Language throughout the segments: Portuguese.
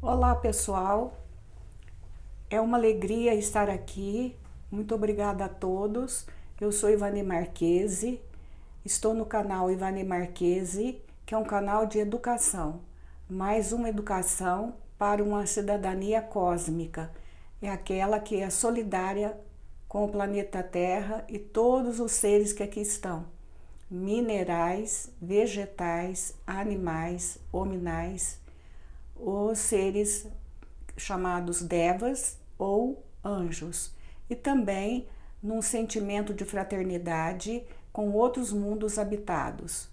Olá, pessoal. É uma alegria estar aqui. Muito obrigada a todos. Eu sou Ivani Marchese. Estou no canal Ivani Marchese, que é um canal de educação. Mais uma educação para uma cidadania cósmica. É aquela que é solidária com o planeta Terra e todos os seres que aqui estão. Minerais, vegetais, animais, hominais, os seres chamados devas ou anjos, e também num sentimento de fraternidade com outros mundos habitados.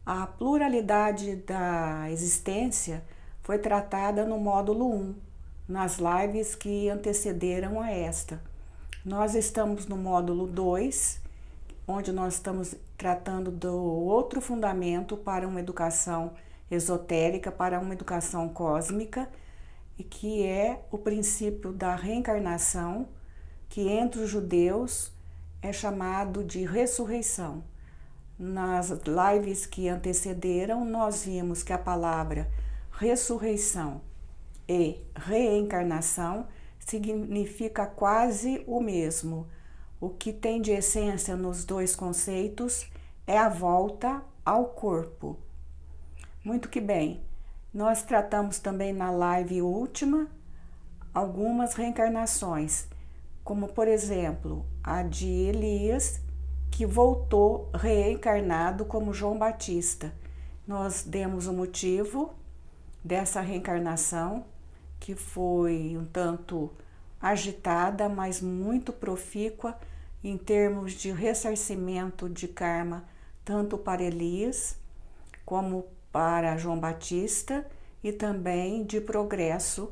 A pluralidade da existência foi tratada no módulo 1, nas lives que antecederam a esta. Nós estamos no módulo 2, onde nós estamos tratando do outro fundamento para uma educação esotérica, para uma educação cósmica, e que é o princípio da reencarnação, que entre os judeus é chamado de ressurreição. Nas lives que antecederam, nós vimos que a palavra ressurreição e reencarnação significa quase o mesmo. O que tem de essência nos dois conceitos é a volta ao corpo. Muito que bem. Nós tratamos também na live última algumas reencarnações, como por exemplo a de Elias, que voltou reencarnado como João Batista. Nós demos o motivo dessa reencarnação, que foi um tanto agitada, mas muito profícua em termos de ressarcimento de karma, tanto para Elias como para João Batista, e também de progresso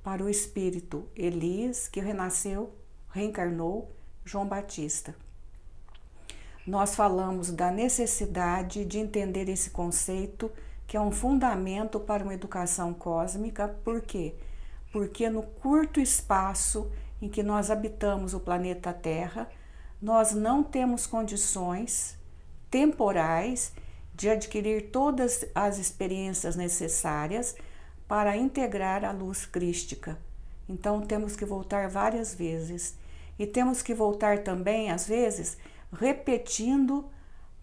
para o espírito Elias, que renasceu, reencarnou João Batista. Nós falamos da necessidade de entender esse conceito, que é um fundamento para uma educação cósmica. Por quê? Porque no curto espaço em que nós habitamos o planeta Terra, nós não temos condições temporais de adquirir todas as experiências necessárias para integrar a luz crística. Então temos que voltar várias vezes, e temos que voltar também, às vezes, repetindo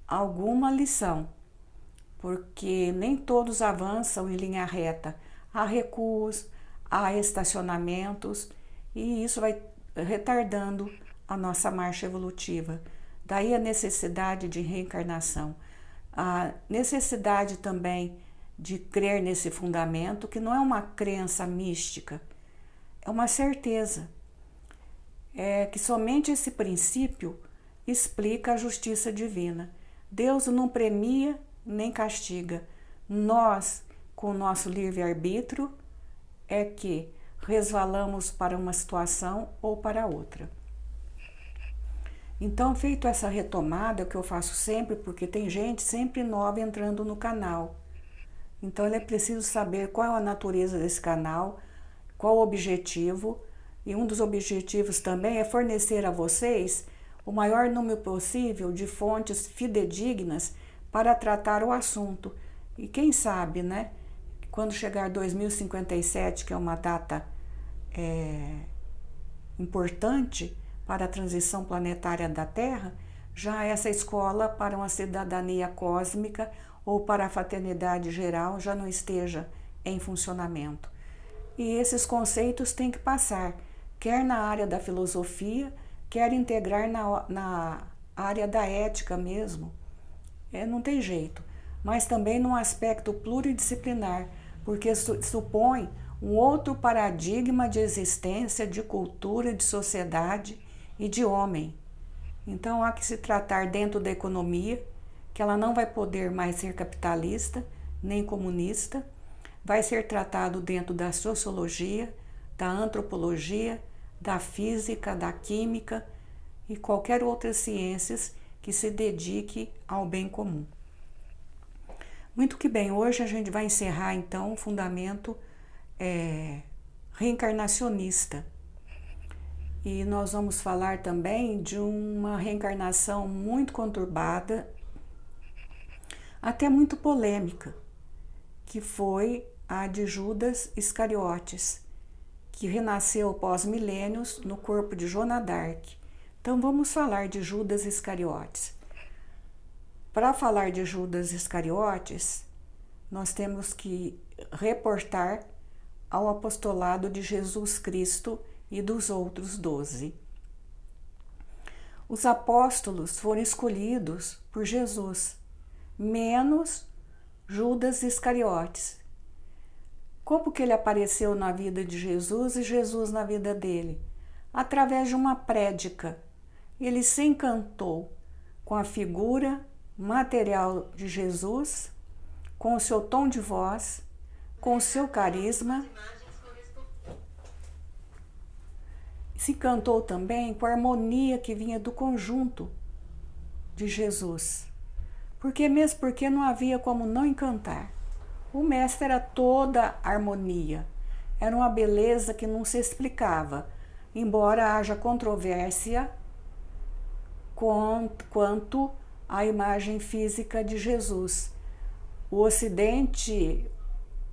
alguma lição, porque nem todos avançam em linha reta. Há recuos, há estacionamentos, e isso vai retardando a nossa marcha evolutiva. Daí a necessidade de reencarnação. A necessidade também de crer nesse fundamento, que não é uma crença mística, é uma certeza. É que somente esse princípio explica a justiça divina. Deus não premia nem castiga. Nós, com o nosso livre-arbítrio, é que resvalamos para uma situação ou para outra. Então, feito essa retomada, que eu faço sempre, porque tem gente sempre nova entrando no canal. Então, é preciso saber qual é a natureza desse canal, qual o objetivo. E um dos objetivos também é fornecer a vocês o maior número possível de fontes fidedignas para tratar o assunto. E quem sabe, né? Quando chegar 2057, que é uma data importante para a transição planetária da Terra, já essa escola para uma cidadania cósmica ou para a fraternidade geral já não esteja em funcionamento. E esses conceitos têm que passar, quer na área da filosofia, quer integrar na área da ética mesmo. Não tem jeito. Mas também num aspecto pluridisciplinar, porque supõe um outro paradigma de existência, de cultura, de sociedade e de homem. Então há que se tratar dentro da economia, que ela não vai poder mais ser capitalista nem comunista, vai ser tratado dentro da sociologia, da antropologia, da física, da química e qualquer outras ciências que se dedique ao bem comum. Muito que bem, hoje a gente vai encerrar então o fundamento reencarnacionista. E nós vamos falar também de uma reencarnação muito conturbada, até muito polêmica, que foi a de Judas Iscariotes, que renasceu após milênios no corpo de Joana d'Arc. Então vamos falar de Judas Iscariotes. Para falar de Judas Iscariotes, nós temos que reportar ao apostolado de Jesus Cristo e dos outros 12. Os apóstolos foram escolhidos por Jesus, menos Judas Iscariotes. Como que ele apareceu na vida de Jesus e Jesus na vida dele? Através de uma prédica. Ele se encantou com a figura material de Jesus, com o seu tom de voz, com o seu carisma. Se encantou também com a harmonia que vinha do conjunto de Jesus. Mesmo porque não havia como não encantar. O mestre era toda harmonia. Era uma beleza que não se explicava, embora haja controvérsia quanto à imagem física de Jesus. O Ocidente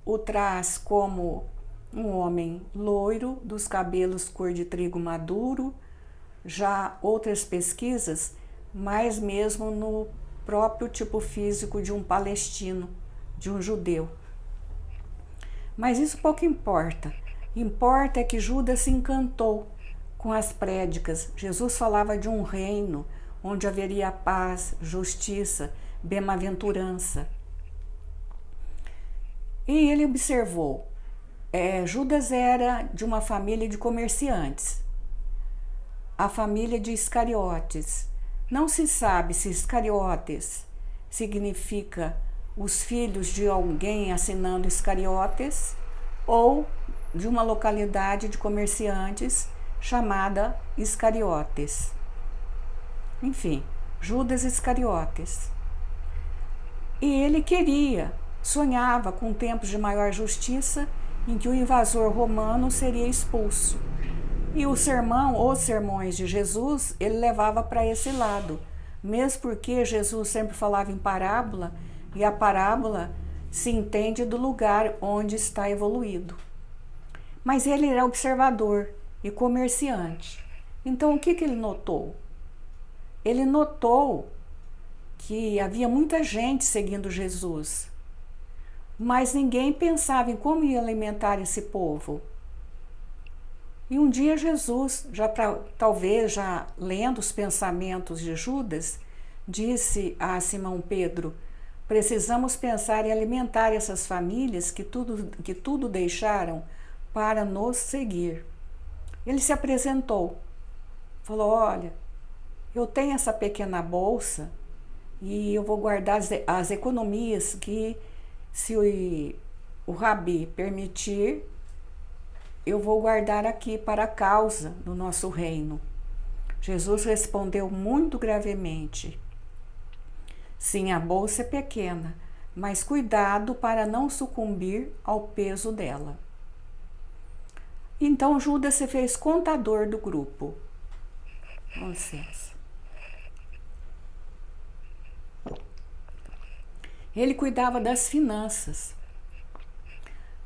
o traz como um homem loiro, dos cabelos cor de trigo maduro. Já outras pesquisas, mais mesmo no próprio tipo físico de um palestino, de um judeu. Mas isso pouco importa. Importa é que Judas se encantou com as prédicas. Jesus falava de um reino onde haveria paz, justiça, bem-aventurança. E ele observou, Judas era de uma família de comerciantes, a família de Iscariotes. Não se sabe se Iscariotes significa os filhos de alguém assinando Iscariotes ou de uma localidade de comerciantes chamada Iscariotes. Enfim, Judas Iscariotes. E ele sonhava com tempos de maior justiça em que o invasor romano seria expulso. E os sermões de Jesus, ele levava para esse lado, mesmo porque Jesus sempre falava em parábola, e a parábola se entende do lugar onde está evoluído. Mas ele era observador e comerciante. Então o que ele notou? Ele notou que havia muita gente seguindo Jesus, mas ninguém pensava em como ia alimentar esse povo. E um dia Jesus, talvez já lendo os pensamentos de Judas, disse a Simão Pedro: precisamos pensar em alimentar essas famílias que tudo deixaram para nos seguir. Ele se apresentou, falou: olha, eu tenho essa pequena bolsa e eu vou guardar as economias que, se o Rabi permitir, eu vou guardar aqui para a causa do nosso reino. Jesus respondeu muito gravemente: sim, a bolsa é pequena, mas cuidado para não sucumbir ao peso dela. Então Judas se fez contador do grupo. Com licença. Ele cuidava das finanças.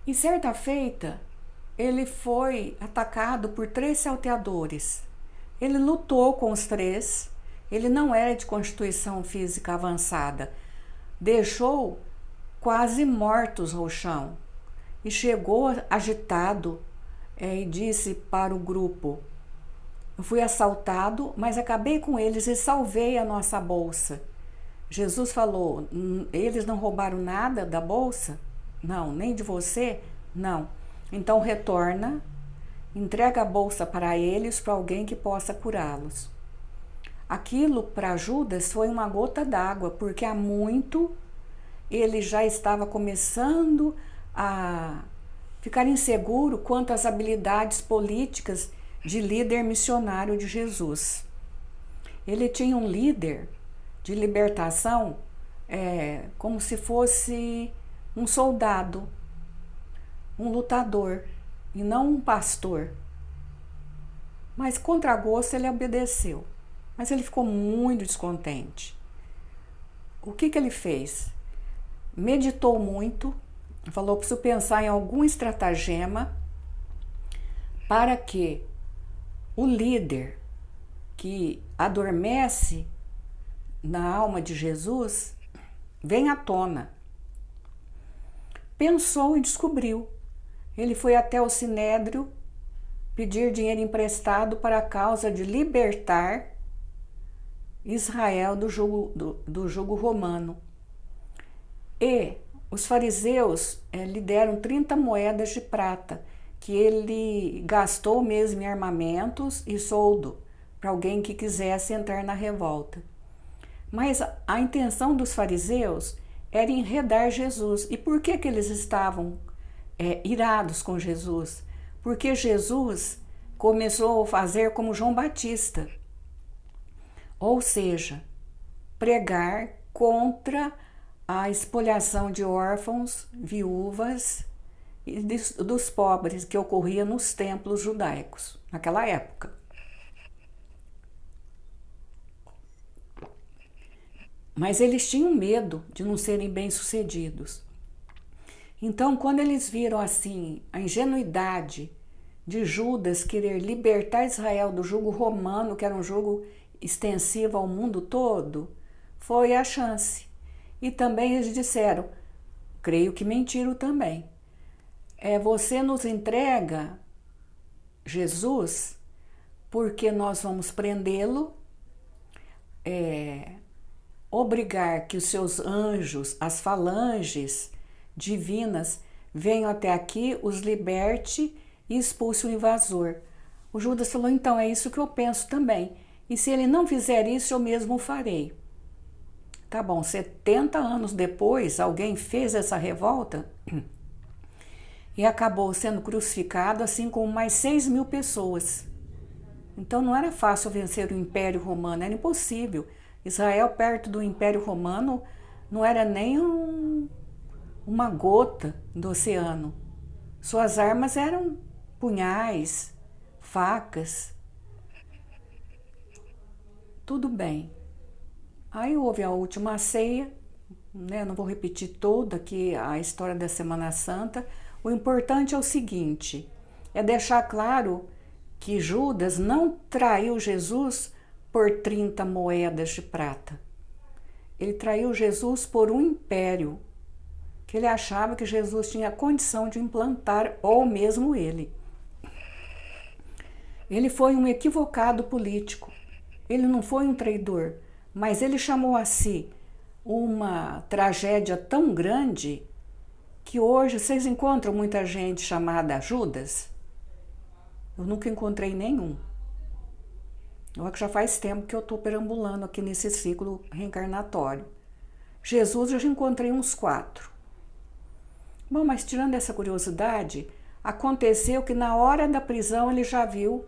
E certa feita, ele foi atacado por 3 salteadores. Ele lutou com os 3. Ele não era de constituição física avançada. Deixou quase mortos ao chão. E chegou agitado e disse para o grupo: eu fui assaltado, mas acabei com eles e salvei a nossa bolsa. Jesus falou: eles não roubaram nada da bolsa? Não. Nem de você? Não. Então retorna, entrega a bolsa para eles, para alguém que possa curá-los. Aquilo para Judas foi uma gota d'água, porque há muito ele já estava começando a ficar inseguro quanto às habilidades políticas de líder missionário de Jesus. Ele tinha um líder de libertação como se fosse um soldado, um lutador, e não um pastor. Mas contra gosto ele obedeceu. Mas ele ficou muito descontente. O que ele fez? Meditou muito falou: preciso pensar em algum estratagema para que o líder que adormece na alma de Jesus venha à tona. Pensou e descobriu. Ele foi até o Sinédrio pedir dinheiro emprestado para a causa de libertar Israel do jugo romano. E os fariseus lhe deram 30 moedas de prata, que ele gastou mesmo em armamentos e soldo para alguém que quisesse entrar na revolta. Mas a intenção dos fariseus era enredar Jesus. E por que eles estavam irados com Jesus? Porque Jesus começou a fazer como João Batista, ou seja, pregar contra a espoliação de órfãos, viúvas e dos pobres que ocorria nos templos judaicos naquela época. Mas eles tinham medo de não serem bem-sucedidos. Então, quando eles viram assim a ingenuidade de Judas querer libertar Israel do jugo romano, que era um jugo extensivo ao mundo todo, foi a chance. E também eles disseram, creio que mentiram também, você nos entrega Jesus porque nós vamos prendê-lo, obrigar que os seus anjos, as falanges divinas, venham até aqui, os liberte e expulse o invasor. O Judas falou, então é isso que eu penso também. E se ele não fizer isso, eu mesmo o farei. Tá bom, 70 anos depois, alguém fez essa revolta e acabou sendo crucificado, assim como mais 6.000 pessoas. Então não era fácil vencer o Império Romano, era impossível. Israel, perto do Império Romano, não era nem uma gota do oceano. Suas armas eram punhais, facas. Tudo bem. Aí houve a última ceia, né? Não vou repetir toda aqui a história da Semana Santa. O importante é o seguinte, é deixar claro que Judas não traiu Jesus por 30 moedas de prata. Ele traiu Jesus por um império, que ele achava que Jesus tinha condição de implantar, ou mesmo ele. Ele foi um equivocado político, ele não foi um traidor, mas ele chamou a si uma tragédia tão grande que hoje vocês encontram muita gente chamada Judas. Eu nunca encontrei nenhum. Eu já faz tempo que eu estou perambulando aqui nesse ciclo reencarnatório. Jesus eu já encontrei uns 4. Bom, mas tirando essa curiosidade, aconteceu que na hora da prisão ele já viu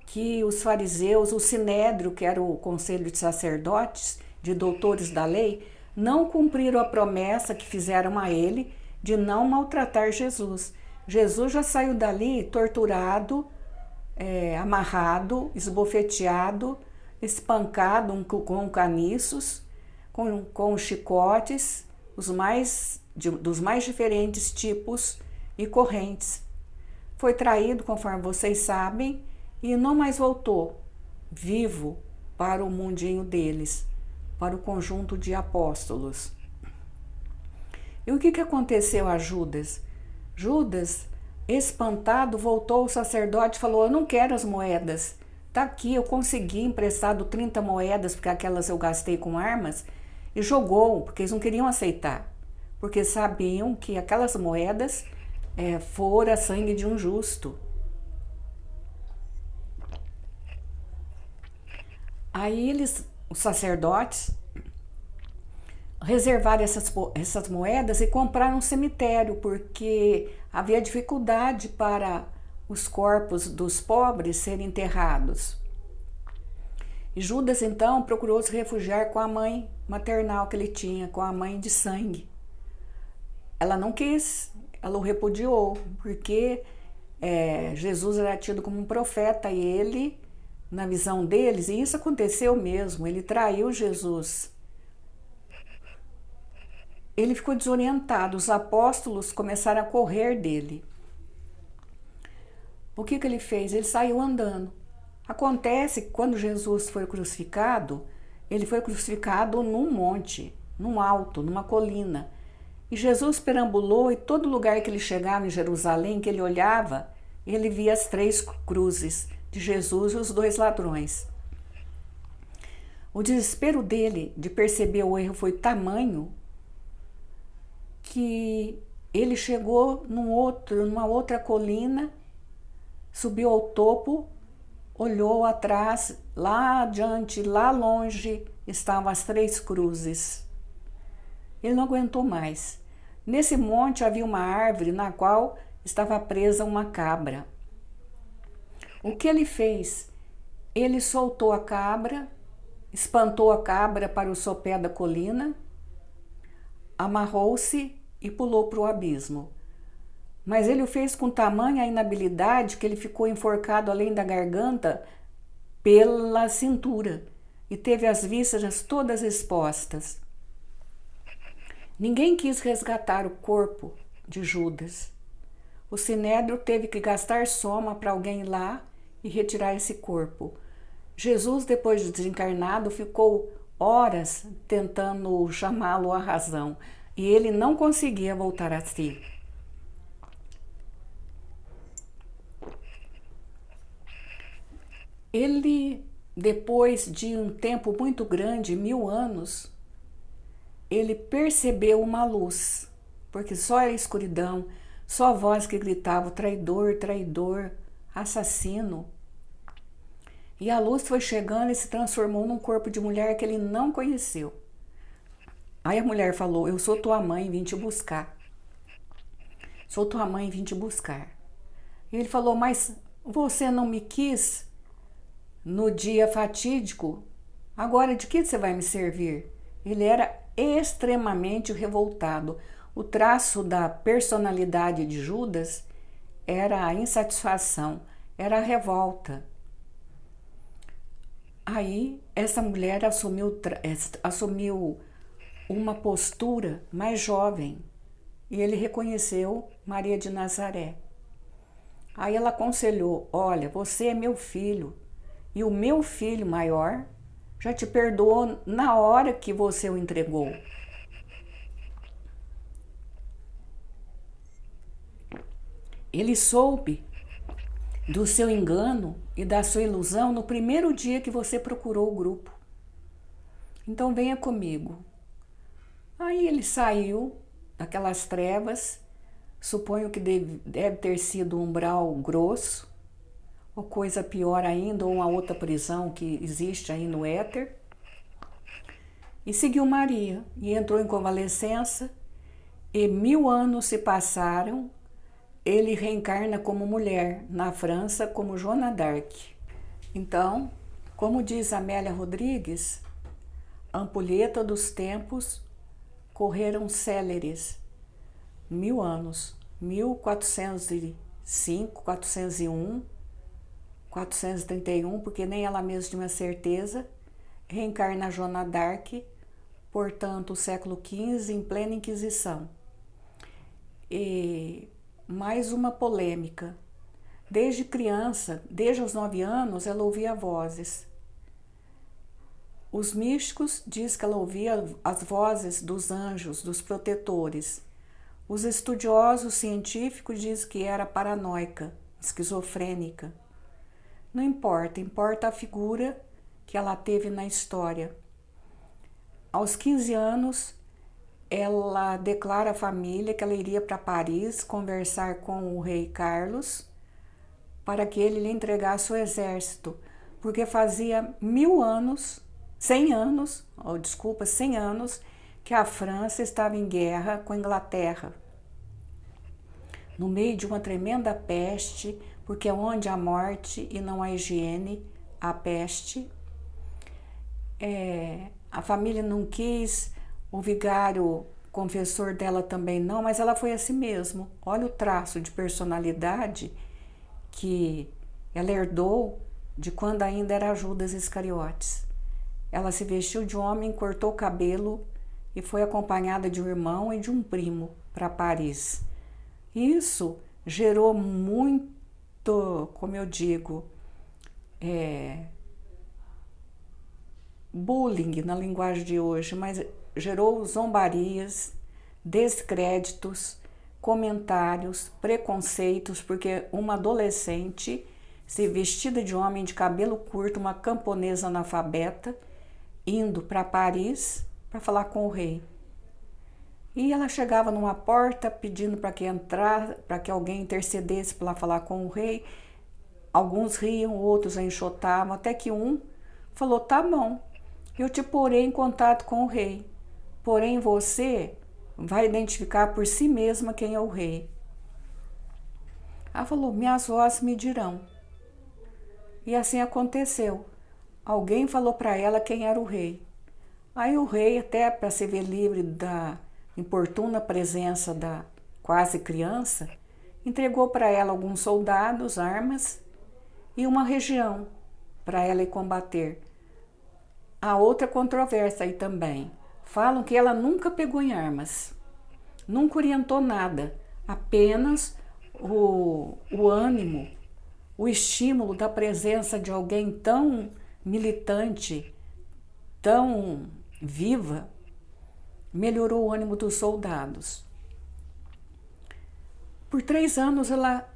que os fariseus, o Sinédrio, que era o conselho de sacerdotes, de doutores da lei, não cumpriram a promessa que fizeram a ele de não maltratar Jesus. Jesus já saiu dali torturado, amarrado, esbofeteado, espancado com caniços, com chicotes, dos mais diferentes tipos e correntes. Foi traído, conforme vocês sabem, e não mais voltou vivo para o mundinho deles, para o conjunto de apóstolos. E o que aconteceu a Judas? Judas, espantado, voltou ao sacerdote e falou, eu não quero as moedas, tá aqui, eu consegui emprestado 30 moedas, porque aquelas eu gastei com armas, e jogou, porque eles não queriam aceitar, porque sabiam que aquelas moedas fora sangue de um justo. Aí os sacerdotes, reservaram essas moedas e compraram um cemitério, porque havia dificuldade para os corpos dos pobres serem enterrados. E Judas, então, procurou se refugiar com a mãe maternal que ele tinha, com a mãe de sangue. Ela não quis, ela o repudiou, porque Jesus era tido como um profeta e ele, na visão deles, e isso aconteceu mesmo, ele traiu Jesus. ele ficou desorientado, os apóstolos começaram a correr dele. O que ele fez? Ele saiu andando. Acontece que quando Jesus foi crucificado, ele foi crucificado num monte, num alto, numa colina. E Jesus perambulou e todo lugar que ele chegava em Jerusalém, que ele olhava, ele via as 3 cruzes de Jesus e os 2 ladrões. O desespero dele de perceber o erro foi tamanho que ele chegou numa outra colina, subiu ao topo, olhou atrás, lá adiante, lá longe, estavam as 3 cruzes. Ele não aguentou mais. Nesse monte havia uma árvore na qual estava presa uma cabra. O que ele fez? Ele soltou a cabra, espantou a cabra para o sopé da colina, amarrou-se e pulou para o abismo. Mas ele o fez com tamanha inabilidade que ele ficou enforcado além da garganta pela cintura e teve as vísceras todas expostas. Ninguém quis resgatar o corpo de Judas. O Sinédrio teve que gastar soma para alguém ir lá e retirar esse corpo. Jesus, depois de desencarnado, ficou horas tentando chamá-lo à razão e ele não conseguia voltar a si. Ele, depois de um tempo muito grande, 1000 anos, ele percebeu uma luz, porque só a escuridão, só a voz que gritava traidor, traidor, assassino. E a luz foi chegando e se transformou num corpo de mulher que ele não conheceu. Aí a mulher falou: eu sou tua mãe, vim te buscar. Sou tua mãe, vim te buscar. E ele falou: mas você não me quis no dia fatídico? Agora de que você vai me servir? Ele era extremamente revoltado. O traço da personalidade de Judas era a insatisfação, era a revolta. Aí essa mulher assumiu uma postura mais jovem e ele reconheceu Maria de Nazaré. Aí ela aconselhou: olha, você é meu filho e o meu filho maior já te perdoou na hora que você o entregou. Ele soube do seu engano e da sua ilusão no primeiro dia que você procurou o grupo. Então venha comigo. Aí ele saiu daquelas trevas, suponho que deve ter sido um umbral grosso, ou coisa pior ainda, ou uma outra prisão que existe aí no éter, e seguiu Maria, e entrou em convalescença, e 1000 anos se passaram. Ele reencarna como mulher, na França, como Joana d'Arc. Então, como diz Amélia Rodrigues, a ampulheta dos tempos correram céleres. 1000 anos, 1405, 401, 431, porque nem ela mesma tinha certeza, reencarna Joana d'Arc, portanto, o século XV, em plena Inquisição. E mais uma polêmica. Desde criança, desde os 9 anos, ela ouvia vozes. Os místicos dizem que ela ouvia as vozes dos anjos, dos protetores. Os estudiosos científicos dizem que era paranoica, esquizofrênica. Não importa, importa a figura que ela teve na história. Aos 15 anos, ela declara à família que ela iria para Paris conversar com o rei Carlos para que ele lhe entregasse o exército, porque fazia 100 anos que a França estava em guerra com a Inglaterra. No meio de uma tremenda peste, porque é onde há morte e não há higiene, a peste. A família não quis, o vigário confessor dela também não, mas ela foi assim mesmo. Olha o traço de personalidade que ela herdou de quando ainda era Judas Iscariotes. Ela se vestiu de homem, cortou o cabelo e foi acompanhada de um irmão e de um primo para Paris. Isso gerou muito, como eu digo, bullying na linguagem de hoje, mas gerou zombarias, descréditos, comentários, preconceitos, porque uma adolescente se vestida de homem de cabelo curto, uma camponesa analfabeta, indo para Paris para falar com o rei. E ela chegava numa porta pedindo para que entrar, para que alguém intercedesse para falar com o rei. Alguns riam, outros a enxotavam, até que um falou: tá bom, eu te porei em contato com o rei, porém você vai identificar por si mesma quem é o rei. Ela falou: minhas vozes me dirão. E assim aconteceu. Alguém falou para ela quem era o rei. Aí o rei, até para se ver livre da importuna presença da quase criança, entregou para ela alguns soldados, armas e uma região para ela ir combater. Há outra controvérsia aí também. Falam que ela nunca pegou em armas, nunca orientou nada, apenas o ânimo, o estímulo da presença de alguém tão militante, tão viva, melhorou o ânimo dos soldados. Por 3 anos ela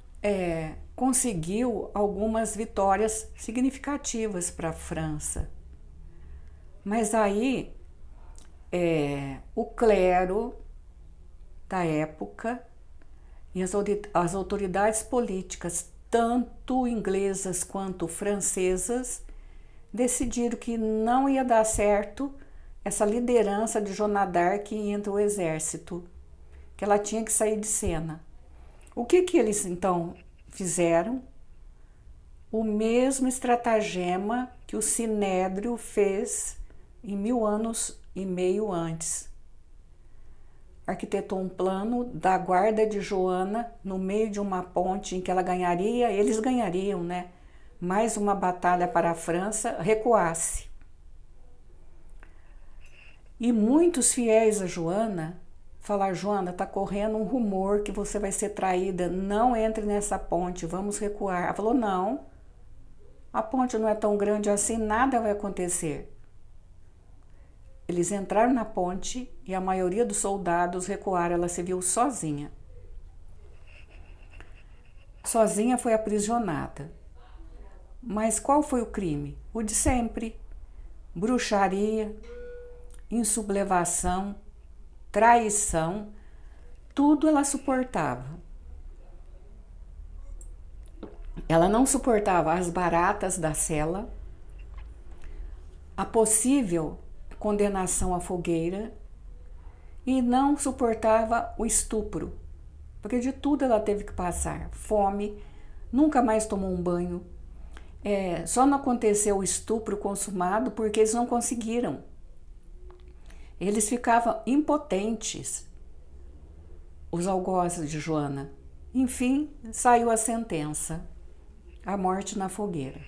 conseguiu algumas vitórias significativas para a França. Mas aí o clero da época e as autoridades políticas, tanto inglesas quanto francesas, decidiram que não ia dar certo essa liderança de Joana d'Arc entre o exército, que ela tinha que sair de cena. O que eles então fizeram? O mesmo estratagema que o Sinédrio fez em 1000 anos e meio antes. Arquitetou um plano da guarda de Joana no meio de uma ponte em que ela ganharia, eles ganhariam, né? Mais uma batalha para a França, recuasse. E muitos fiéis a Joana falaram: Joana, está correndo um rumor que você vai ser traída, não entre nessa ponte, vamos recuar. Ela falou: não, a ponte não é tão grande assim, nada vai acontecer. Eles entraram na ponte e a maioria dos soldados recuaram, ela se viu sozinha. Sozinha foi aprisionada. Mas qual foi o crime? O de sempre: bruxaria, insublevação, traição, tudo ela suportava. Ela não suportava as baratas da cela, a possível condenação à fogueira e não suportava o estupro, porque de tudo ela teve que passar. Fome, nunca mais tomou um banho. Só não aconteceu o estupro consumado porque eles não conseguiram. Eles ficavam impotentes, os algozes de Joana. Enfim, saiu a sentença: a morte na fogueira.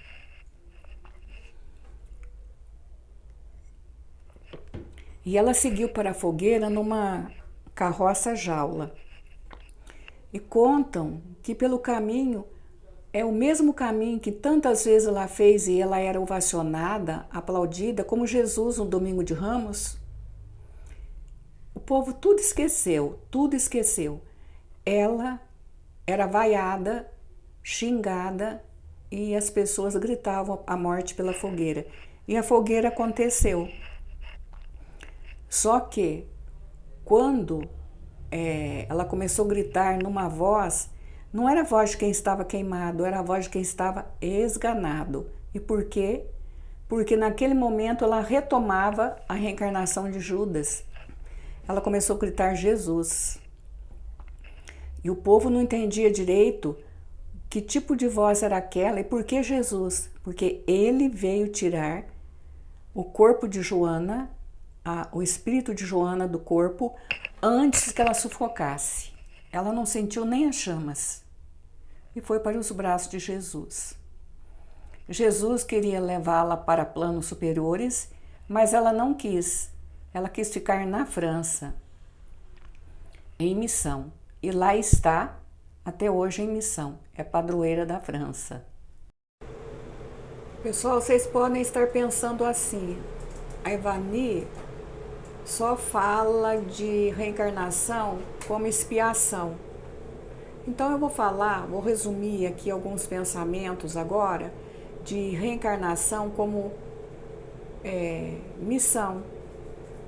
E ela seguiu para a fogueira numa carroça jaula. E contam que pelo caminho, é o mesmo caminho que tantas vezes ela fez e ela era ovacionada, aplaudida, como Jesus no Domingo de Ramos. O povo tudo esqueceu, tudo esqueceu. Ela era vaiada, xingada e as pessoas gritavam a morte pela fogueira. E a fogueira aconteceu. Só que quando ela começou a gritar numa voz, não era a voz de quem estava queimado, era a voz de quem estava esganado. E por quê? Porque naquele momento ela retomava a reencarnação de Judas. Ela começou a gritar Jesus. E o povo não entendia direito que tipo de voz era aquela e por que Jesus. Porque ele veio tirar o corpo de Joana, o espírito de Joana do corpo, antes que ela sufocasse. Ela não sentiu nem as chamas e foi para os braços de Jesus. Jesus queria levá-la para planos superiores, mas ela não quis, ela quis ficar na França, em missão. E lá está, até hoje em missão. É padroeira da França. Pessoal, vocês podem estar pensando assim, a Ivani só fala de reencarnação como expiação. Então eu vou resumir aqui alguns pensamentos agora de reencarnação como missão,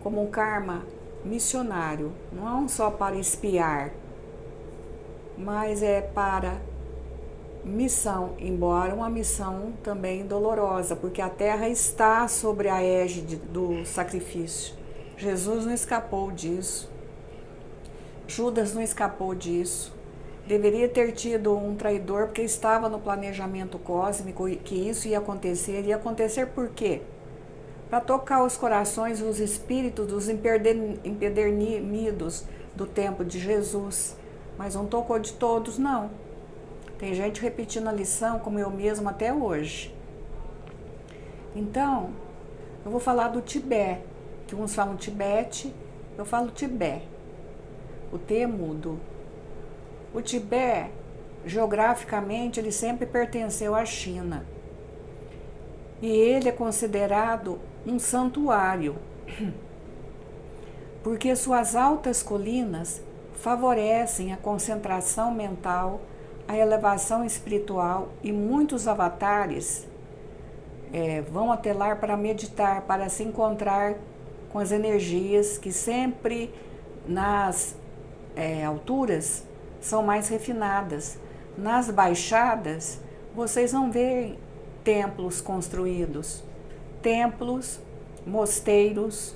como um karma missionário, não só para expiar, mas é para missão, embora uma missão também dolorosa, porque a terra está sobre a égide do sacrifício. Jesus não escapou disso, Judas não escapou disso. Deveria ter tido um traidor, porque estava no planejamento cósmico que isso ia acontecer. Ia acontecer por quê? Para tocar os corações, os espíritos dos empedernidos do tempo de Jesus. Mas não tocou de todos, não. Tem gente repetindo a lição, como eu mesma até hoje. Então, eu vou falar do Tibete, que uns falam Tibete, eu falo Tibete. O T é mudo. O Tibete, geograficamente, ele sempre pertenceu à China. E ele é considerado um santuário, porque suas altas colinas favorecem a concentração mental, a elevação espiritual, e muitos avatares vão até lá para meditar, para se encontrar com as energias que sempre nas alturas são mais refinadas. Nas baixadas, vocês não veem templos construídos. Templos, mosteiros,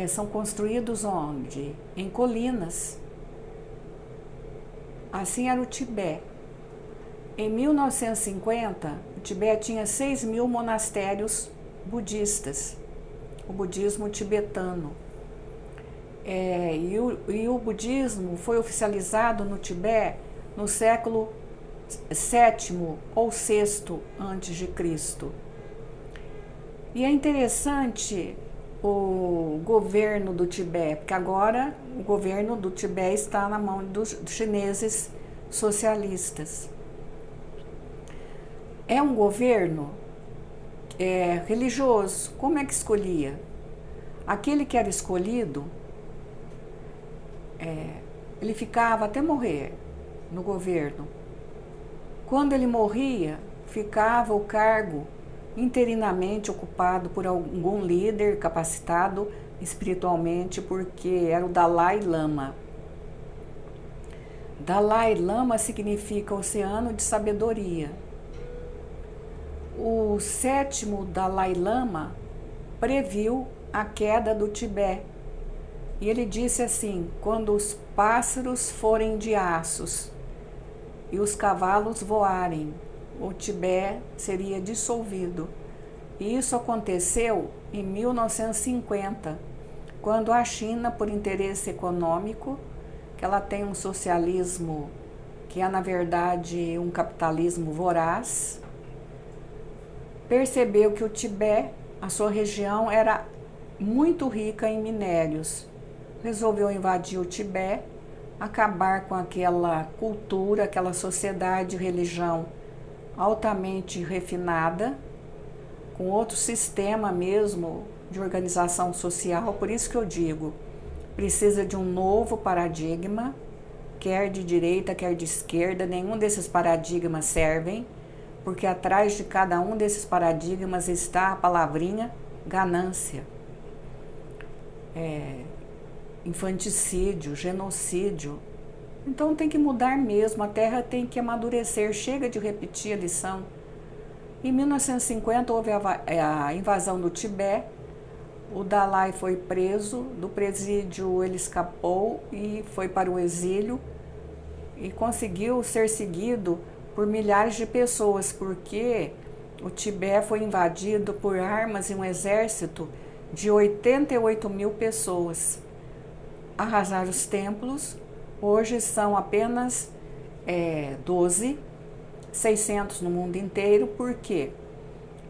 são construídos onde? Em colinas. Assim era o Tibete. Em 1950, o Tibete tinha 6.000 monastérios budistas, o budismo tibetano. E o budismo foi oficializado no Tibete no século VII ou VI antes de Cristo. E é interessante o governo do Tibete, porque agora o governo do Tibete está na mão dos chineses socialistas. É um governo religioso. Como é que escolhia? Aquele que era escolhido, ele ficava até morrer no governo. Quando ele morria, ficava o cargo interinamente ocupado por algum líder capacitado espiritualmente, porque era o Dalai Lama. Dalai Lama significa oceano de sabedoria. O 7º Dalai Lama previu a queda do Tibete. E ele disse assim: quando os pássaros forem de aços e os cavalos voarem, o Tibete seria dissolvido. E isso aconteceu em 1950, quando a China, por interesse econômico, que ela tem um socialismo que é, na verdade, um capitalismo voraz, percebeu que o Tibete, a sua região, era muito rica em minérios. Resolveu invadir o Tibete, acabar com aquela cultura, aquela sociedade, religião altamente refinada, com outro sistema mesmo de organização social. Por isso que eu digo, precisa de um novo paradigma, quer de direita, quer de esquerda, nenhum desses paradigmas servem, porque atrás de cada um desses paradigmas está a palavrinha ganância. Infanticídio, genocídio. Então tem que mudar mesmo, a Terra tem que amadurecer, chega de repetir a lição. Em 1950 houve a invasão do Tibete, o Dalai foi preso, do presídio ele escapou e foi para o exílio e conseguiu ser seguido por milhares de pessoas, porque o Tibete foi invadido por armas e um exército de 88.000 pessoas. Arrasaram os templos, hoje são apenas 12, 600 no mundo inteiro. Por quê?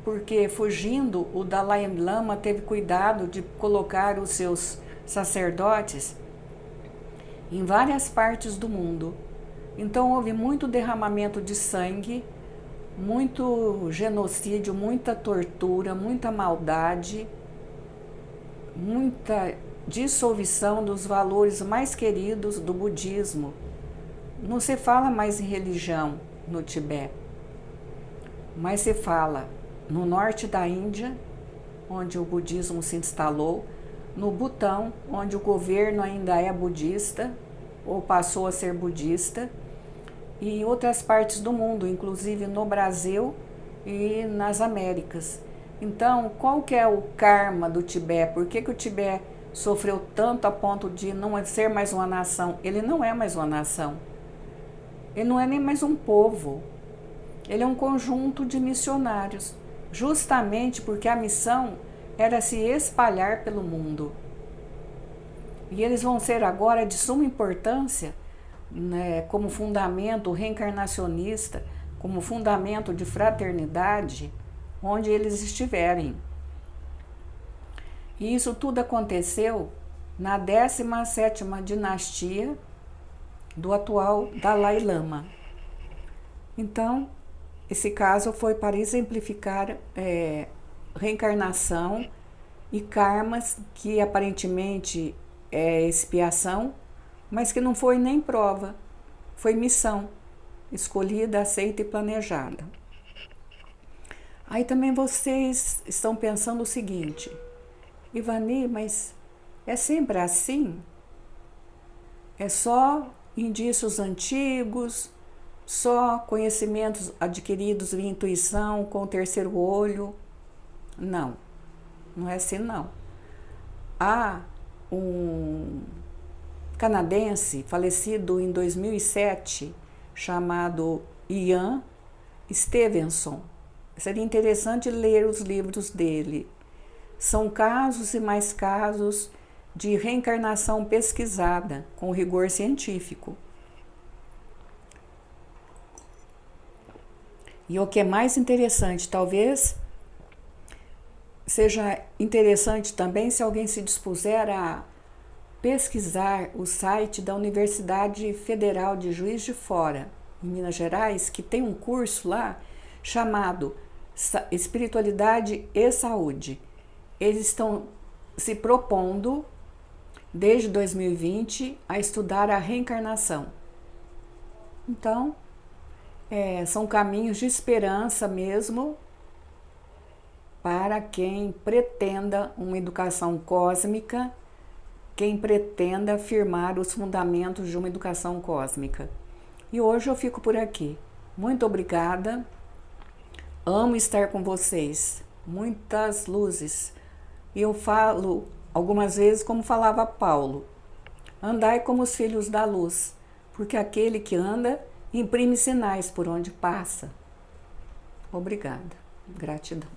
porque fugindo, o Dalai Lama teve cuidado de colocar os seus sacerdotes em várias partes do mundo. Então houve muito derramamento de sangue, muito genocídio, muita tortura, muita maldade, muita dissolução dos valores mais queridos do budismo. Não se fala mais em religião no Tibete, mas se fala no norte da Índia, onde o budismo se instalou, no Butão, onde o governo ainda é budista, ou passou a ser budista, e em outras partes do mundo, inclusive no Brasil e nas Américas. Então, qual que é o karma do Tibete? Por que o Tibete sofreu tanto a ponto de não ser mais uma nação? Ele não é mais uma nação. Ele não é nem mais um povo. Ele é um conjunto de missionários, justamente porque a missão era se espalhar pelo mundo. E eles vão ser agora de suma importância, né, como fundamento reencarnacionista, como fundamento de fraternidade, onde eles estiverem. E isso tudo aconteceu na 17ª dinastia do atual Dalai Lama. Então, esse caso foi para exemplificar reencarnação e karmas que aparentemente é expiação, mas que não foi nem prova, foi missão, escolhida, aceita e planejada. Aí também vocês estão pensando o seguinte: Ivani, mas é sempre assim? É só indícios antigos, só conhecimentos adquiridos via intuição, com o terceiro olho? Não, não é assim não. Há um canadense falecido em 2007, chamado Ian Stevenson. Seria interessante ler os livros dele. São casos e mais casos de reencarnação pesquisada, com rigor científico. E o que é mais interessante, talvez seja interessante também se alguém se dispuser a pesquisar o site da Universidade Federal de Juiz de Fora, em Minas Gerais, que tem um curso lá chamado Espiritualidade e Saúde. Eles estão se propondo, desde 2020, a estudar a reencarnação. Então, são caminhos de esperança mesmo para quem pretenda uma educação cósmica, quem pretenda afirmar os fundamentos de uma educação cósmica. E hoje eu fico por aqui. Muito obrigada. Amo estar com vocês. Muitas luzes. E eu falo algumas vezes como falava Paulo: andai como os filhos da luz, porque aquele que anda imprime sinais por onde passa. Obrigada. Gratidão.